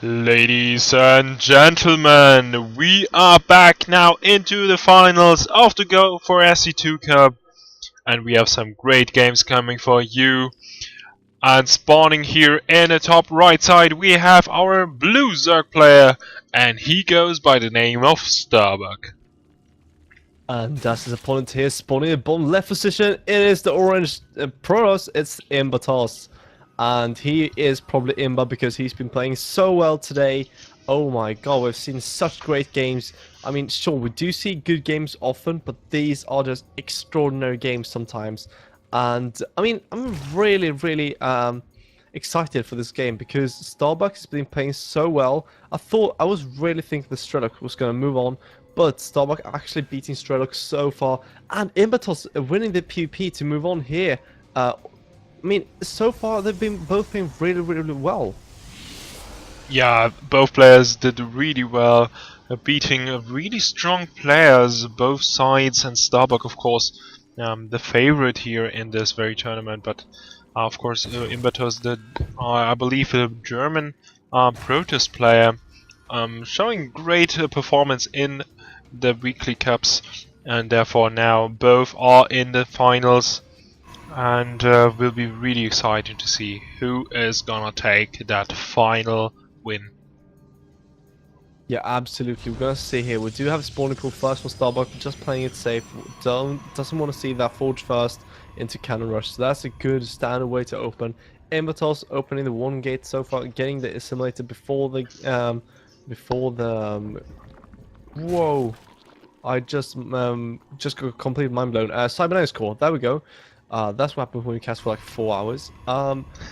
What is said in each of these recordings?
Ladies and gentlemen, we are back now into the finals of the GO4SC2 Cup, and we have some great games coming for you. And spawning here in the top right side, we have our blue Zerg player, and he goes by the name of Starbuck. And that's his opponent here, spawning in bottom left position. It is the orange Protoss, it's ImBaTosS. And he is probably Imba because he's been playing so well today. Oh my god, we've seen such great games. I mean, sure, we do see good games often, but these are just extraordinary games sometimes. And I mean, I'm really excited for this game because Starbuck has been playing so well. I was really thinking the Strelok was going to move on, but Starbuck actually beating Strelok so far, and ImBaTosS winning the PvP to move on here. I mean, so far they've been both playing really well. Yeah, both players did really well, beating really strong players, both sides, and Starbuck, of course, the favorite here in this very tournament. But of course, ImBaTosS did, I believe, a German protest player, showing great performance in the weekly cups, and therefore now both are in the finals. And will be really exciting to see who is gonna take that final win. Yeah, absolutely. We're gonna see here. We do have a spawning pool first for Starbuck, just playing it safe. Doesn't want to see that forge first into cannon rush. So that's a good standard way to open. ImBaTosS opening the one gate so far, getting the assimilator before the whoa. I just got complete mind blown. Cybernetics core. There we go. That's what happens when you cast for like 4 hours.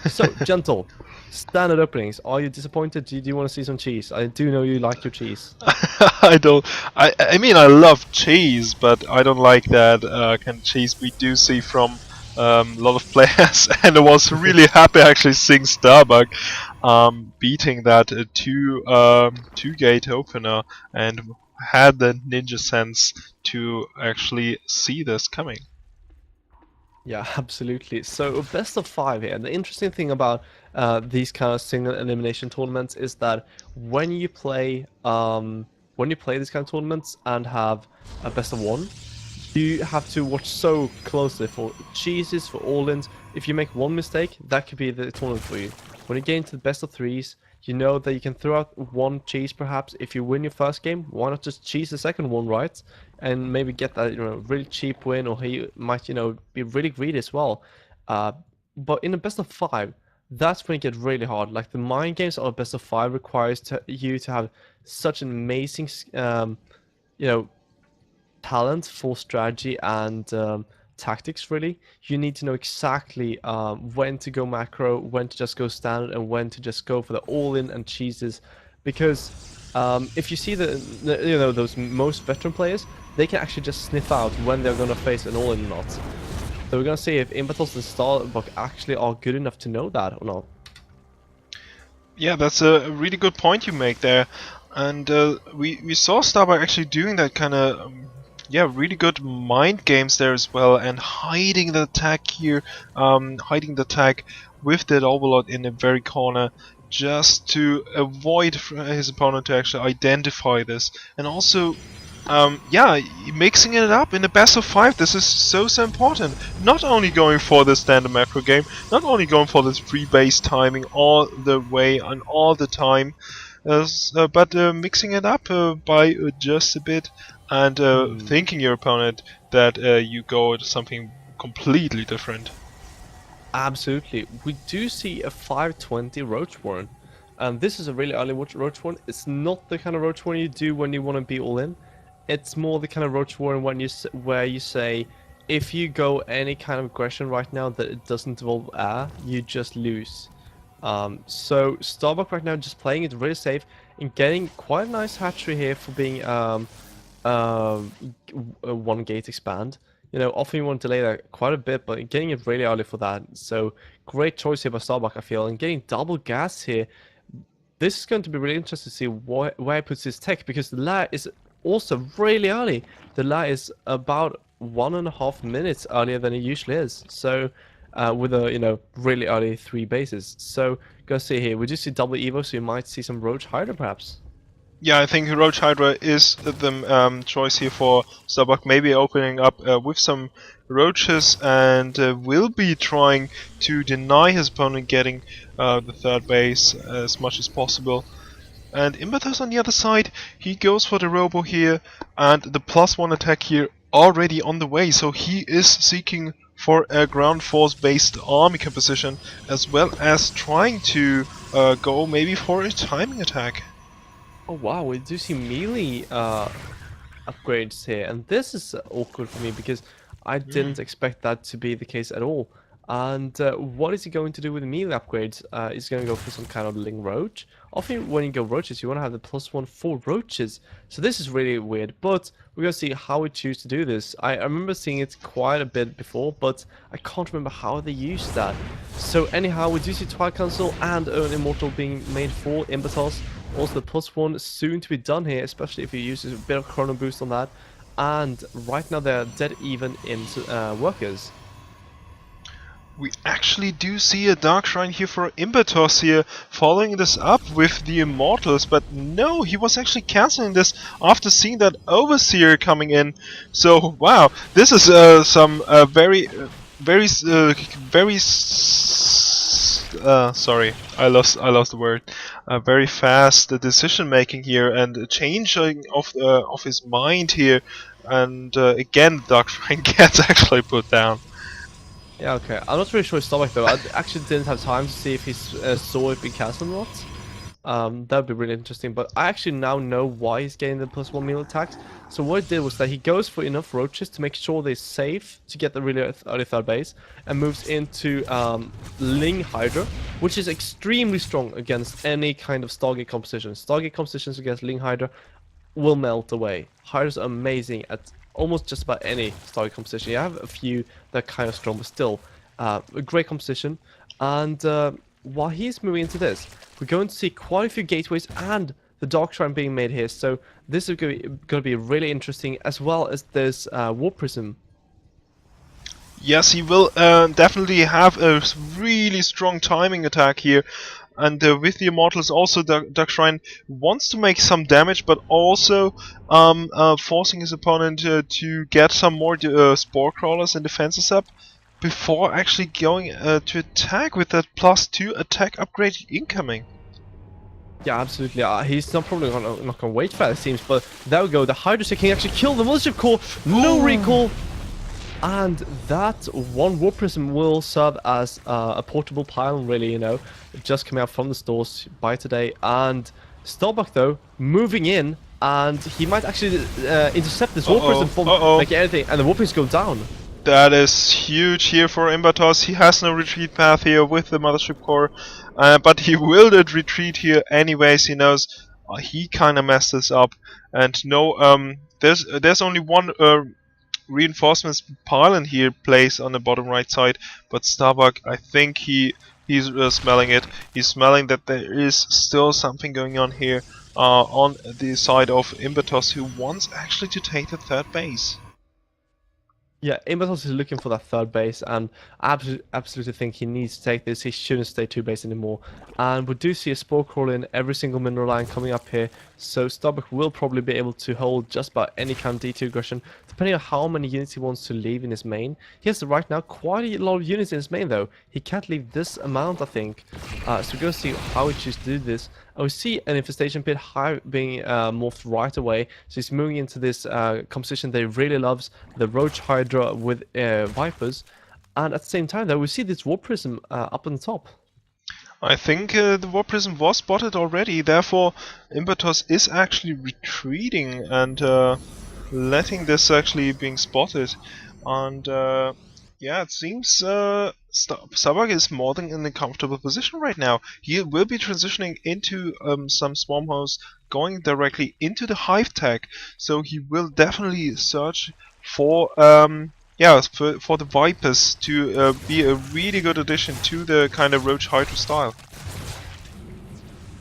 So Gentle, standard openings. Are you disappointed? Do you want to see some cheese? I do know you like your cheese. I don't. I mean, I love cheese, but I don't like that kind of cheese we do see from a lot of players. And I was really happy actually seeing Starbuck beating that two gate opener and had the ninja sense to actually see this coming. Yeah, absolutely. So best of 5 here. And the interesting thing about these kind of single elimination tournaments is that when you play these kind of tournaments and have a best of 1, you have to watch so closely for cheeses, for all-ins. If you make one mistake, that could be the tournament for you. When you get into the best of 3s, you know that you can throw out one cheese perhaps. If you win your first game, why not just cheese the second one, right? And maybe get that, really cheap win, or he might, be really greedy as well. But in the best of 5, that's when it gets really hard. Like the mind games of best of 5 requires you to have such an amazing, talent for strategy and tactics. Really, you need to know exactly when to go macro, when to just go standard, and when to just go for the all-in and cheeses. Because if you see those most veteran players, they can actually just sniff out when they're gonna face an all-in or not. So we're gonna see if ImBaTosS and Starbuck actually are good enough to know that or not. Yeah, that's a really good point you make there, and we saw Starbuck actually doing that kind of really good mind games there as well, and hiding the attack here, hiding the attack with that overlord in the very corner, just to avoid his opponent to actually identify this, and also mixing it up in the best of 5. This is so important. Not only going for the standard macro game, not only going for this free base timing all the way and all the time, but mixing it up by just a bit, and thinking your opponent that you go to something completely different. Absolutely. We do see a 520 Roach Warren. And this is a really early Roach Warren. It's not the kind of Roach Warren you do when you want to be all in. It's more the kind of Roach Warren where you say, if you go any kind of aggression right now that it doesn't involve air, you just lose. So Starbuck right now just playing it really safe and getting quite a nice hatchery here for being a one gate expand. Often you want to delay that quite a bit, but getting it really early for that. So great choice here by Starbuck, I feel, and getting double gas here. This is going to be really interesting to see where he puts his tech, because the lair is also really early. The lair is about 1.5 minutes earlier than it usually is. So with a really early 3 bases. So go see here. We just see double Evo, so you might see some Roach Hydra perhaps. Yeah, I think Roach Hydra is the choice here for Starbuck, maybe opening up with some roaches, and will be trying to deny his opponent getting the third base as much as possible. And ImBaTosS on the other side, he goes for the Robo here, and the +1 attack here already on the way, so he is seeking for a ground force based army composition, as well as trying to go maybe for a timing attack. Oh wow, we do see melee upgrades here, and this is awkward for me because I didn't expect that to be the case at all. And what is he going to do with the melee upgrades? He's going to go for some kind of Ling Roach. Often when you go roaches, you want to have the +1 for roaches. So this is really weird, but we're going to see how we choose to do this. I remember seeing it quite a bit before, but I can't remember how they used that. So anyhow, we do see Twilight Council and an Immortal being made for ImBaTosS. Also the +1 soon to be done here, especially if you use a bit of chrono boost on that. And right now they're dead even in workers. We actually do see a Dark Shrine here for ImBaTosS here, following this up with the Immortals, but no, he was actually cancelling this after seeing that Overseer coming in. So wow, this is some very sorry, I lost the word. Very fast decision making here, and changing of his mind here, and again Dark Shrine gets actually put down. Yeah, okay. I'm not really sure his stomach though. I actually didn't have time to see if he saw it being cancelled or not. That would be really interesting. But I actually now know why he's getting the +1 melee attacks. So what he did was that he goes for enough roaches to make sure they're safe to get the really early third base, and moves into Ling Hydra, which is extremely strong against any kind of Stargate composition. Stargate compositions against Ling Hydra will melt away. Hydra's amazing at almost just about any Stargate composition. You have a few that are kind of strong, but still a great composition. And while he's moving into this, we're going to see quite a few gateways and the Dark Shrine being made here. So this is going to be really interesting, as well as this War Prism. Yes, he will definitely have a really strong timing attack here. And with the Immortals, also Dark Shrine wants to make some damage, but also forcing his opponent to get some more Spore Crawlers and defenses up before actually going to attack with that +2 attack upgrade incoming. Yeah, absolutely. He's not probably not gonna wait for that, it seems. But there we go. The Hydra can actually kill the Mothership Core. No recall. And that one War Prism will serve as a portable pylon, really, just coming out from the stores by today. And Starbuck, though, moving in, and he might actually intercept this War Prism from like anything, and the War Prism go down. That is huge here for ImBaTosS. He has no retreat path here with the Mothership Core, but he will retreat here anyways. He knows he kind of messed this up, and no, there's only one reinforcements pylon here placed on the bottom right side, but Starbuck, I think he's smelling it. He's smelling that there is still something going on here on the side of ImBaTosS, who wants actually to take the third base. Yeah, ImBaTosS is looking for that third base, and I absolutely think he needs to take this. He shouldn't stay 2 base anymore. And we do see a Spore Crawl in every single mineral line coming up here, so Starbuck will probably be able to hold just about any kind of D2 aggression, depending on how many units he wants to leave in his main. He has right now quite a lot of units in his main, though. He can't leave this amount, I think. So we're going to see how he chooses to do this. And we see an Infestation Pit being morphed right away. So he's moving into this composition that he really loves, the Roach Hydra with Vipers. And at the same time, though, we see this War Prism up on the top. I think the War Prism was spotted already, therefore ImBaTosS is actually retreating and letting this actually being spotted. And yeah, it seems Starbuck is more than in a comfortable position right now. He will be transitioning into some swarm hosts, going directly into the hive tech, so he will definitely search for for the Vipers to be a really good addition to the kind of Roach Hydra style.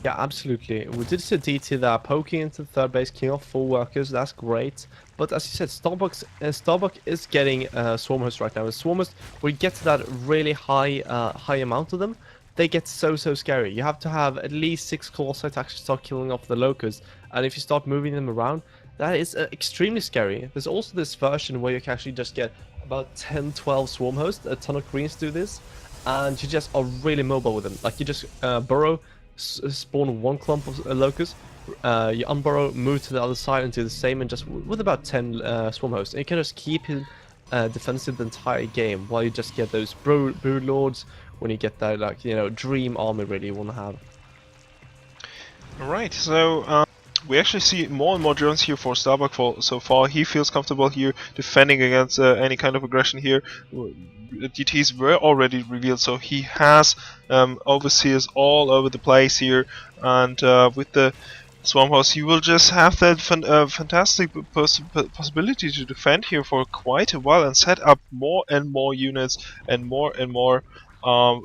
Yeah, absolutely. We did see DT there poking into the third base, killing off 4 workers. That's great. But as you said, Starbuck is getting Swarm Host right now. And Swarm Host, when you get to that really high amount of them, they get so scary. You have to have at least 6 Colossi to actually start killing off the Locusts. And if you start moving them around, that is extremely scary. There's also this version where you can actually just get about 10-12 Swarm Hosts. A ton of Greens do this. And you just are really mobile with them. Like you just burrow, spawn one clump of locusts, you unburrow, move to the other side and do the same, and just with about 10 swarm hosts. And you can just keep him defensive the entire game while you just get those brood lords when you get that, like, you know, dream army really you want to have. Alright, so we actually see more and more drones here for Starbuck so far. He feels comfortable here defending against any kind of aggression here. DTs were already revealed, so he has overseers all over the place here, and with the Swarm House, he will just have that fantastic possibility to defend here for quite a while and set up more and more units and more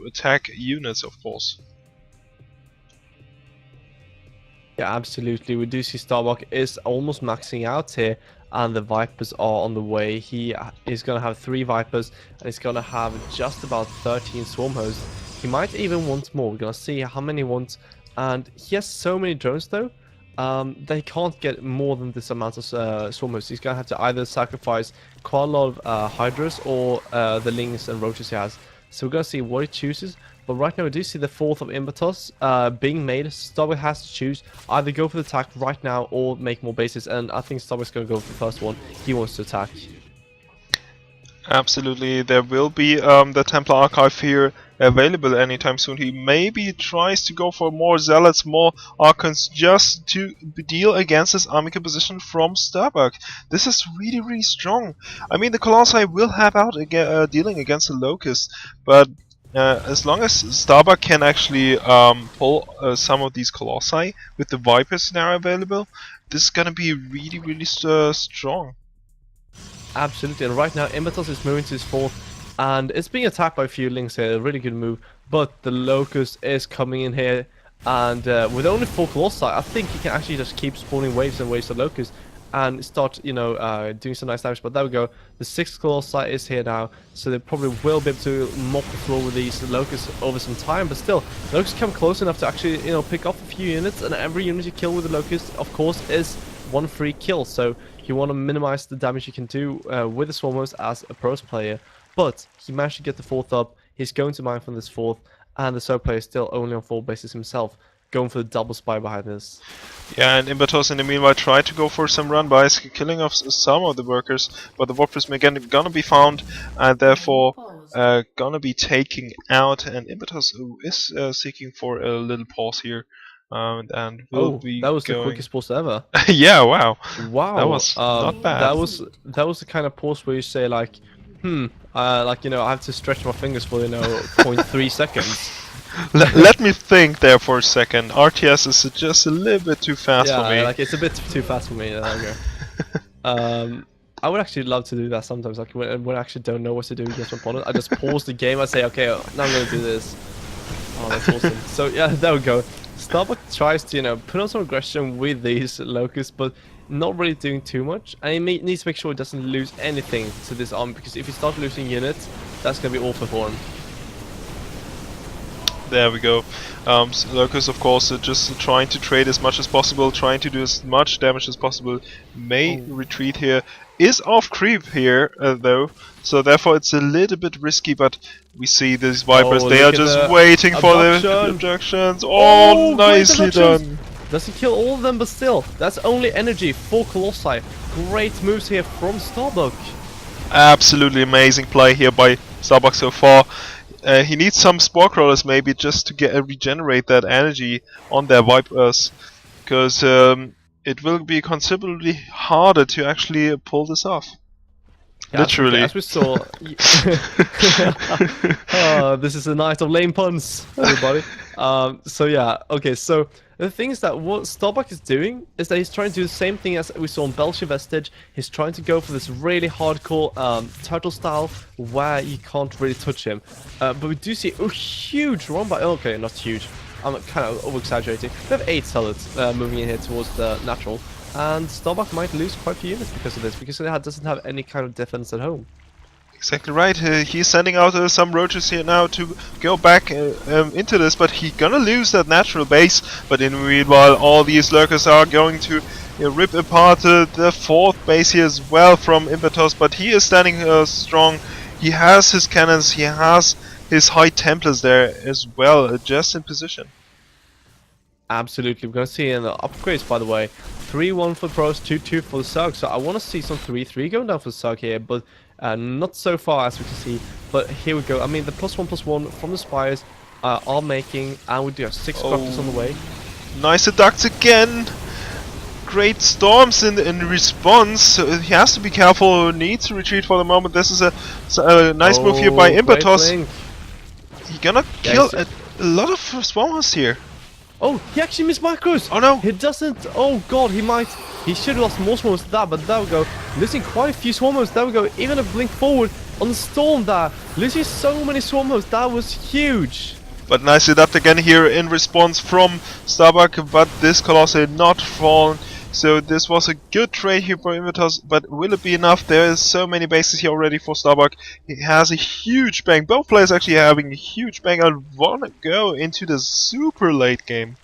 attack units, of course. Yeah, absolutely. We do see Starbuck is almost maxing out here, and the Vipers are on the way. He is going to have 3 Vipers, and he's going to have just about 13 Swarm Hosts. He might even want more. We're going to see how many he wants. And he has so many drones, though, they can't get more than this amount of Swarm Hosts. He's going to have to either sacrifice quite a lot of Hydras or the Lings and Roaches he has. So we're going to see what he chooses. But right now we do see the 4th of ImBaTosS being made. Starbuck has to choose, either go for the attack right now or make more bases. And I think Starbuck's going to go for the first one. He wants to attack. Absolutely, there will be the Templar Archive here available anytime soon. He maybe tries to go for more Zealots, more Archons, just to deal against this army composition from Starbuck. This is really strong. I mean, the Colossi will have out dealing against the Locusts, but as long as Starbuck can actually pull some of these Colossi with the Vipers now available, this is gonna be really strong. Absolutely, and right now ImBaTosS is moving to his 4th, and it's being attacked by a few Lings here. A really good move, but the Locust is coming in here, and with only 4 Colossi, I think he can actually just keep spawning waves and waves of Locusts and start, you know, doing some nice damage. But there we go. The 6th Colossi is here now, so they probably will be able to mop the floor with these Locusts over some time. But still, Locusts come close enough to actually, you know, pick off a few units, and every unit you kill with the Locust, of course, is 1 free kill. So you want to minimize the damage you can do with the Swarm Host as a pros player. But he managed to get the 4th up. He's going to mine from this 4th, and the Solo player is still only on 4 bases himself, going for the double spy behind this. Yeah, and ImBaTosS in the meanwhile tried to go for some run-bys, killing off some of the workers, but the Warp Prism again gonna be found, and therefore gonna be taking out, and ImBaTosS is seeking for a little pause here, and will be that was going... the quickest pause ever. Yeah, wow. Wow. That was not bad. That was the kind of pause where you say like, like, you know, I have to stretch my fingers for, you know, 0.3 seconds. Let me think there for a second. RTS is just a little bit too fast for me. Yeah, like it's a bit too fast for me. There we go. I would actually love to do that sometimes. Like when I actually don't know what to do against my opponent, I just pause the game. I say, okay, now I'm gonna do this. Oh, that's awesome. So yeah, there we go. Starbuck tries to, you know, put on some aggression with these Locusts, but not really doing too much. And he needs to make sure he doesn't lose anything to this army, because if he starts losing units, that's gonna be awful for him. There we go. So Locust, of course, just trying to trade as much as possible, trying to do as much damage as possible. May retreat here. Is off creep here, though, so therefore it's a little bit risky, but we see these Vipers, they are just waiting for the abductions. Oh, nicely done! Doesn't kill all of them, but still, that's only energy for Colossi. Great moves here from Starbuck. Absolutely amazing play here by Starbuck so far. He needs some Spore Crawlers maybe just to regenerate that energy on their Vipers, because it will be considerably harder to actually pull this off. Yeah, literally. As we saw. This is a night of lame puns, everybody. So yeah, okay, so the thing is that what Starbuck is doing is that he's trying to do the same thing as we saw in Belcher Vestige. He's trying to go for this really hardcore turtle style where you can't really touch him. But we do see a huge run by... Okay, not huge. I'm kind of over-exaggerating. We have 8 Zealots moving in here towards the natural, and Starbuck might lose quite a few units because of this, because it doesn't have any kind of defense at home. Exactly right. He's sending out some roaches here now to go back into this, but he's gonna lose that natural base. But in the meanwhile, all these lurkers are going to rip apart the 4th base here as well from ImBaTosS. But he is standing strong. He has his cannons. He has his high Templars there as well, just in position. Absolutely, we're going to see in the upgrades, by the way. 3-1 for the pros, 2-2 for the Zerg. So I want to see some 3-3 going down for the Zerg here, but not so far as we can see. But here we go. I mean, the +1/+1 from the Spires are making, and we do have 6 Corruptors on the way. Nice ducks again. Great storms in response. He has to be careful. Needs to retreat for the moment. This is a nice move here by ImBaTosS. He's gonna kill a lot of swarmers here. Oh, he actually missed macros! Oh no! He doesn't. Oh god, he might. He should have lost more swarmers than that, but there we go. Losing quite a few swarmers. There we go. Even a blink forward on the storm there. Losing so many swarmers. That was huge. But nice adapt again here in response from Starbuck, but this Colossus not fallen. So this was a good trade here for ImBaTosS, but will it be enough? There is so many bases here already for Starbuck. He has a huge bank. Both players actually having a huge bank. I want to go into the super late game.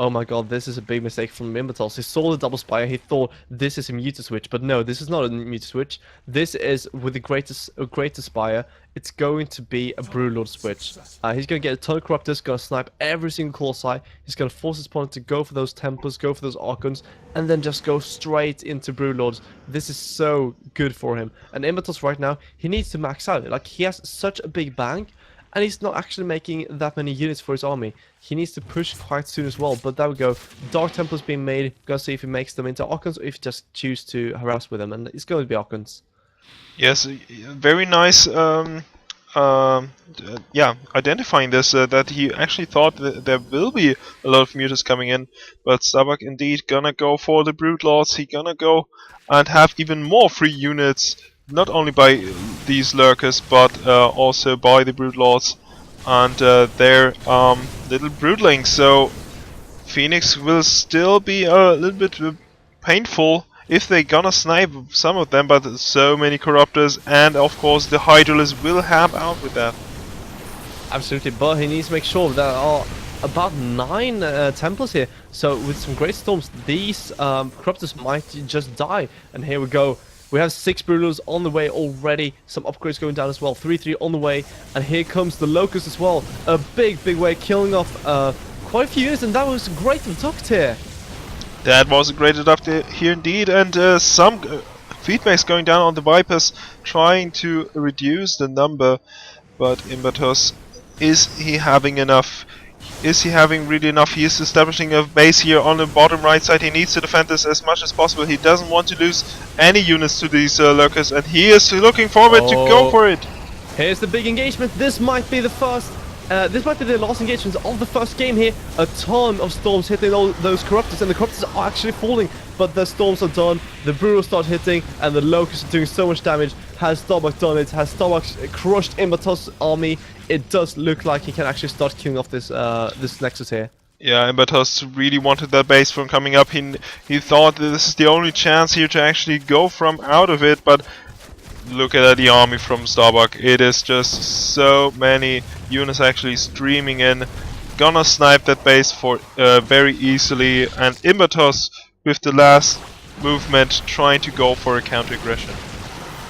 Oh my god, this is a big mistake from ImBaTosS. He saw the double spire, he thought this is a muta switch, but no, this is not a muta switch. This is with the greatest spire. It's going to be a Broodlord switch. He's going to get a ton of Corruptors, going to snipe every single Colossi. He's going to force his opponent to go for those Templars, go for those Archons, and then just go straight into Broodlords. This is so good for him. And ImBaTosS right now, he needs to max out. Like, he has such a big bank, and he's not actually making that many units for his army. He needs to push quite soon as well, but there we go. Dark Templars being made. Gonna see if he makes them into Archons or if he just chooses to harass with them, and it's going to be Archons. Yes, very nice. Yeah, identifying this, that he actually thought that there will be a lot of mutas coming in, but Starbuck indeed gonna go for the Broodlords. He gonna go and have even more free units, not only by these lurkers, but also by the Broodlords and their little broodlings. So Phoenix will still be a little bit painful if they gonna snipe some of them, but so many Corruptors, and of course the Hydralisk will help out with that. Absolutely, but he needs to make sure there are about 9 Templars here. So with some great storms, these Corruptors might just die. And here we go. We have 6 Broodlords on the way already. Some upgrades going down as well. 3-3 on the way. And here comes the Locust as well. A big way, killing off quite a few units. And that was great attack here. That was a great adapt here indeed. And some feedbacks going down on the Vipers, trying to reduce the number. But ImBaTosS, is he having enough? Is he having really enough? He is establishing a base here on the bottom right side. He needs to defend this as much as possible. He doesn't want to lose any units to these lurkers, and he is looking forward to go for it. Here's the big engagement. This might be the first. This might be the last engagement of the first game here. A ton of storms hitting all those Corruptors, and the Corruptors are actually falling. But the storms are done, the Brewers start hitting, and the Locusts are doing so much damage. Has Starbuck done it? Has Starbuck crushed ImBaTosS' army? It does look like he can actually start killing off this this Nexus here. Yeah, ImBaTosS really wanted that base from coming up. He thought that this is the only chance here to actually go from out of it, but look at the army from Starbuck. It is just so many units actually streaming in. Gonna snipe that base for very easily, and ImBaTosS with the last movement trying to go for a counter-aggression.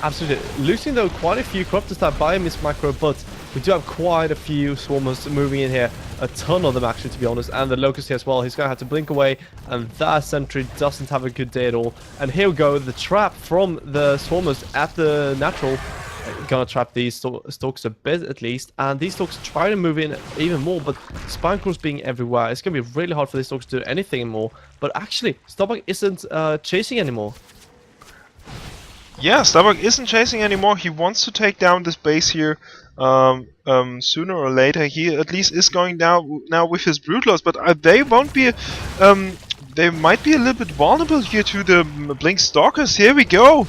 Absolutely. Losing though quite a few Corruptors that buy Miss Micro, but we do have quite a few Swarmers moving in here. A ton of them actually, to be honest. And the Locust here as well. He's going to have to blink away, and that sentry doesn't have a good day at all. And here we go. The trap from the Swarmers at the natural. Gonna trap these Stalks a bit at least. And these Stalks try to move in even more, but Spinecrawls being everywhere. It's going to be really hard for these Stalks to do anything more. But actually, Starbuck isn't chasing anymore. Yeah, Starbuck isn't chasing anymore. He wants to take down this base here sooner or later. He at least is going down now with his Broodlords, but they won't be. They might be a little bit vulnerable here to the Blink Stalkers. Here we go.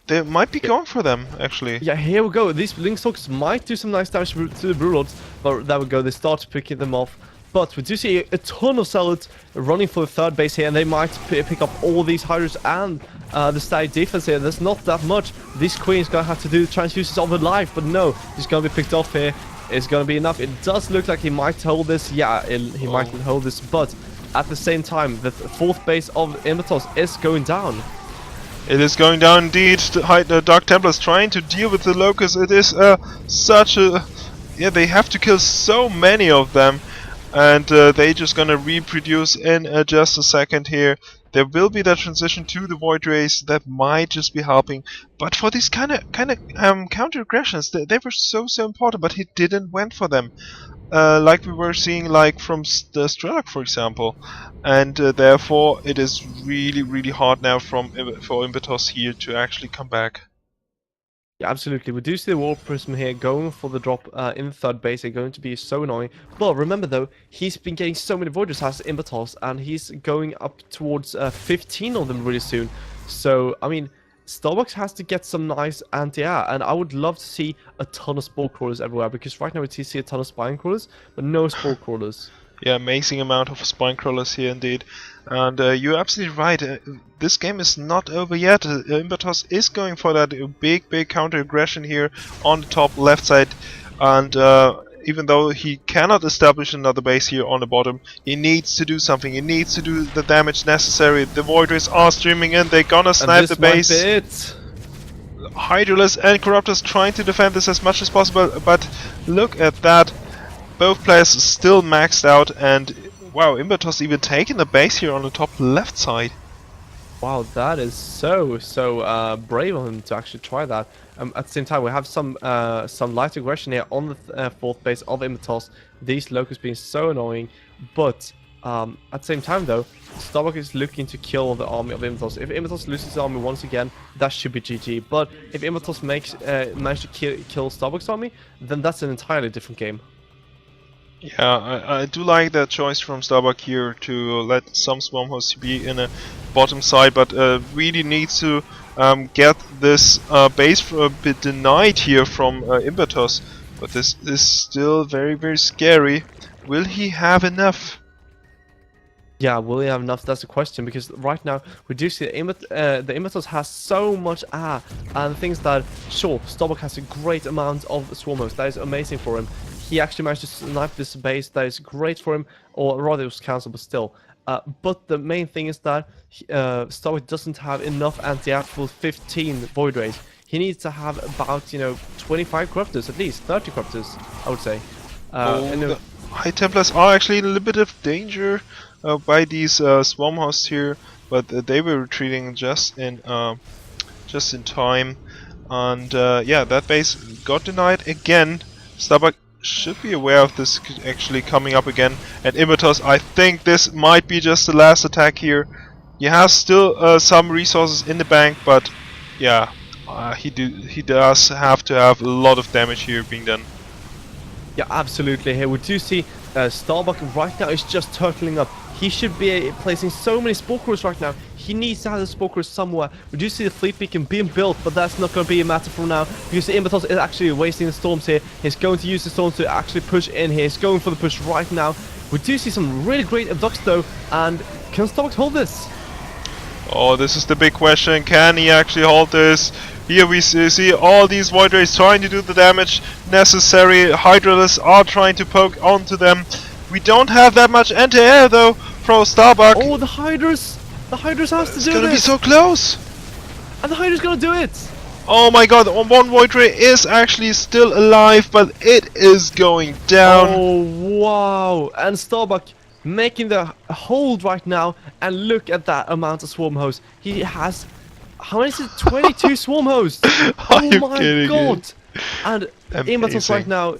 They might be going for them, actually. Yeah, here we go. These Blink Stalkers might do some nice damage to the Broodlords, but there we go. They start picking them off. But we do see a ton of Zealots running for the third base here, and they might pick up all these Hydras and the static defense here. There's not that much. This Queen's gonna have to do the transfuses of her life, but no, he's gonna be picked off here. It's gonna be enough. It does look like he might hold this. Yeah, he might hold this, but at the same time, the fourth base of ImBaTosS is going down. It is going down indeed. The Dark Templars trying to deal with the Locusts. It is such a... Yeah, they have to kill so many of them. And they just gonna reproduce in just a second here. There will be that transition to the Void Rays that might just be helping. But for these kind of counter aggressions, they were so important. But he didn't went for them. Like we were seeing, like from the Starbuck, for example, and therefore it is really hard now for ImBaTosS here to actually come back. Yeah, absolutely. We do see the Warp Prism here going for the drop in the third base. They're going to be so annoying. But remember though, he's been getting so many Voiders has ImBaTosS, and he's going up towards 15 of them really soon. So, I mean, Starbuck has to get some nice anti-air, and I would love to see a ton of Spore Crawlers everywhere, because right now we see a ton of Spine Crawlers, but no Spore Crawlers. Yeah, amazing amount of Spine Crawlers here indeed. And you're absolutely right, this game is not over yet. ImBaTosS is going for that big counter aggression here on the top left side, and even though he cannot establish another base here on the bottom, he needs to do something. He needs to do the damage necessary. The Void Rays are streaming in, they're gonna snipe the base. Hydralisk and Corruptors trying to defend this as much as possible, but look at that. Both players still maxed out, and wow, ImBaTosS even taking the base here on the top left side. Wow, that is so brave of him to actually try that. At the same time, we have some light aggression here on the fourth base of ImBaTosS. These Locusts being so annoying, but at the same time though, Starbuck is looking to kill the army of ImBaTosS. If ImBaTosS loses the army once again, that should be GG. But if ImBaTosS manages to kill Starbuck's army, then that's an entirely different game. Yeah, I do like that choice from Starbuck here to let some Swarm Hosts be in a bottom side, but really needs to get this base a bit denied here from ImBaTosS. But this is still very scary. Will he have enough? Yeah, will he have enough? That's the question, because right now we do see the ImBaTosS has so much air and things that, sure, Starbuck has a great amount of Swarm Hosts. That is amazing for him. He actually managed to snipe this base. That is great for him, or rather it was cancelled, but still. But the main thing is that Starbuck doesn't have enough anti-air for 15 Void Rays. He needs to have about, 25 Corruptors, at least 30 Corruptors, I would say. The High Templars are actually in a little bit of danger by these Swarm Hosts here, but they were retreating just in time, and yeah, that base got denied again. Starbuck should be aware of this actually coming up again, and ImBaTosS, I think this might be just the last attack here. He has still some resources in the bank, but yeah, he does have to have a lot of damage here being done. Yeah, absolutely. Here we do see Starbuck right now is just turtling up. He should be placing so many Spore Crawlers right now. He needs to have the Spore Crawlers somewhere. We do see the Fleet Beacon being built, but that's not going to be a matter from now, because ImBaTosS is actually wasting the Storms here. He's going to use the Storms to actually push in here. He's going for the push right now. We do see some really great abducts though, and can Starbuck hold this? Oh, this is the big question. Can he actually hold this? Here we see all these Void Rays trying to do the damage necessary. Hydralisks are trying to poke onto them. We don't have that much anti-air though from Starbuck. Oh, the Hydras! The Hydras has to do this! It's gonna be so close! And the Hydra's gonna do it! Oh my god, one Void Ray is actually still alive, but it is going down. Oh, wow! And Starbuck making the hold right now, and look at that amount of Swarm Hosts. He has, how many is it? 22 Swarm Hosts! Oh my god! And ImBaTosS right now,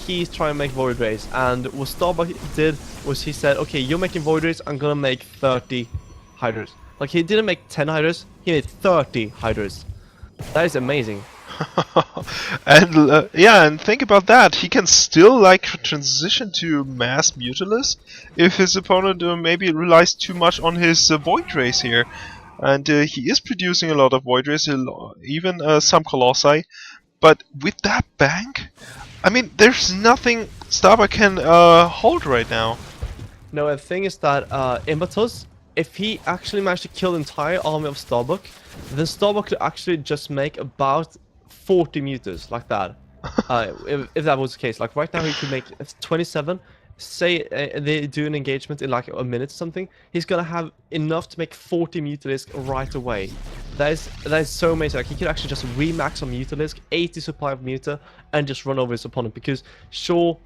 he's trying to make Void Rays, and what Starbuck did was he said, okay, you're making Void Rays, I'm gonna make 30 Hydras. Like, he didn't make 10 Hydras, he made 30 Hydras. That is amazing. And yeah, and think about that. He can still like transition to Mass Mutalisk if his opponent maybe relies too much on his Void Rays here. And he is producing a lot of Void Rays, even some Colossi. But with that bank, I mean, there's nothing Starbuck can hold right now. No, the thing is that ImBaTosS, if he actually managed to kill the entire army of Starbuck, then Starbuck could actually just make about 40 meters like that. If that was the case, like right now he could make 27. Say they do an engagement in like a minute or something, he's gonna have enough to make 40 Mutalisk right away. That is so amazing. Like he could actually just remax on Mutalisk, 80 supply of Muta, and just run over his opponent. Because sure,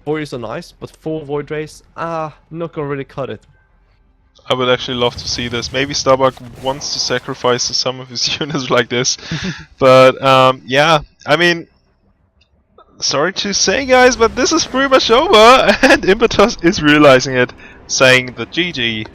Warriors are nice, but 4 Void Rays, not gonna really cut it. I would actually love to see this. Maybe Starbuck wants to sacrifice some of his units like this. But yeah, I mean, sorry to say, guys, but this is pretty much over, and ImBaTosS is realizing it, saying the GG.